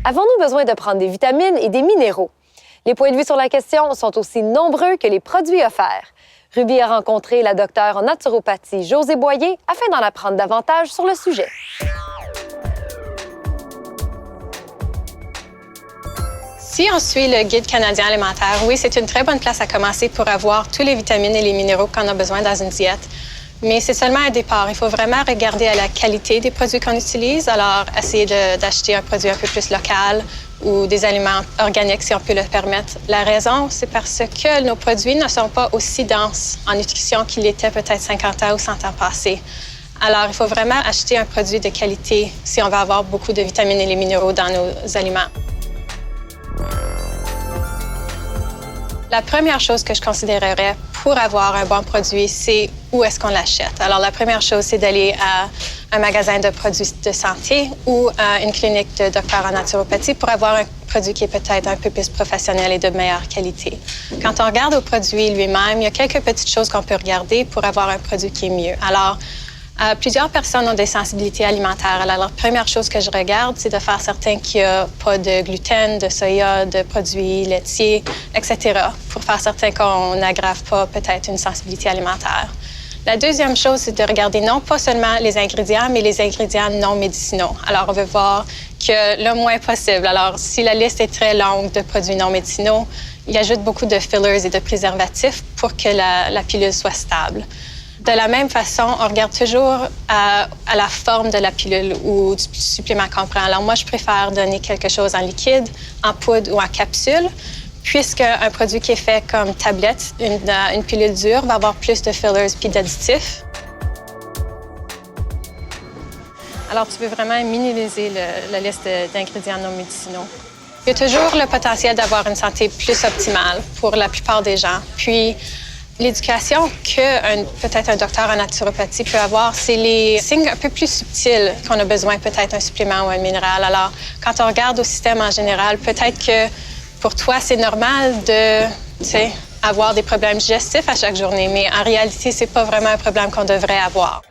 Avons-nous besoin de prendre des vitamines et des minéraux? Les points de vue sur la question sont aussi nombreux que les produits offerts. Ruby a rencontré la docteure en naturopathie Josée Boyer afin d'en apprendre davantage sur le sujet. Si on suit le Guide canadien alimentaire, oui, c'est une très bonne place à commencer pour avoir tous les vitamines et les minéraux qu'on a besoin dans une diète. Mais c'est seulement un départ. Il faut vraiment regarder à la qualité des produits qu'on utilise. Alors, essayer d'acheter un produit un peu plus local ou des aliments organiques, si on peut le permettre. La raison, c'est parce que nos produits ne sont pas aussi denses en nutrition qu'ils l'étaient peut-être 50 ans ou 100 ans passés. Alors, il faut vraiment acheter un produit de qualité si on veut avoir beaucoup de vitamines et les minéraux dans nos aliments. La première chose que je considérerais pour avoir un bon produit, c'est où est-ce qu'on l'achète. Alors, la première chose, c'est d'aller à un magasin de produits de santé ou à une clinique de docteur en naturopathie pour avoir un produit qui est peut-être un peu plus professionnel et de meilleure qualité. Quand on regarde au produit lui-même, il y a quelques petites choses qu'on peut regarder pour avoir un produit qui est mieux. Alors, plusieurs personnes ont des sensibilités alimentaires. Alors, la première chose que je regarde, c'est de faire certain qu'il n'y a pas de gluten, de soya, de produits laitiers, etc., pour faire certain qu'on n'aggrave pas peut-être une sensibilité alimentaire. La deuxième chose, c'est de regarder non pas seulement les ingrédients, mais les ingrédients non médicinaux. Alors, on veut voir que le moins possible. Alors, si la liste est très longue de produits non médicinaux, il ajoute beaucoup de fillers et de préservatifs pour que la pilule soit stable. De la même façon, on regarde toujours à la forme de la pilule ou du supplément qu'on prend. Alors moi, je préfère donner quelque chose en liquide, en poudre ou en capsule, puisque un produit qui est fait comme tablette, une pilule dure, va avoir plus de fillers puis d'additifs. Alors, tu veux vraiment minimiser la liste d'ingrédients non médicinaux. Il y a toujours le potentiel d'avoir une santé plus optimale pour la plupart des gens. Puis, l'éducation que peut-être un docteur en naturopathie peut avoir, c'est les signes un peu plus subtils qu'on a besoin, peut-être un supplément ou un minéral. Alors, quand on regarde au système en général, peut-être que pour toi, c'est normal de, avoir des problèmes digestifs à chaque journée, mais en réalité, c'est pas vraiment un problème qu'on devrait avoir.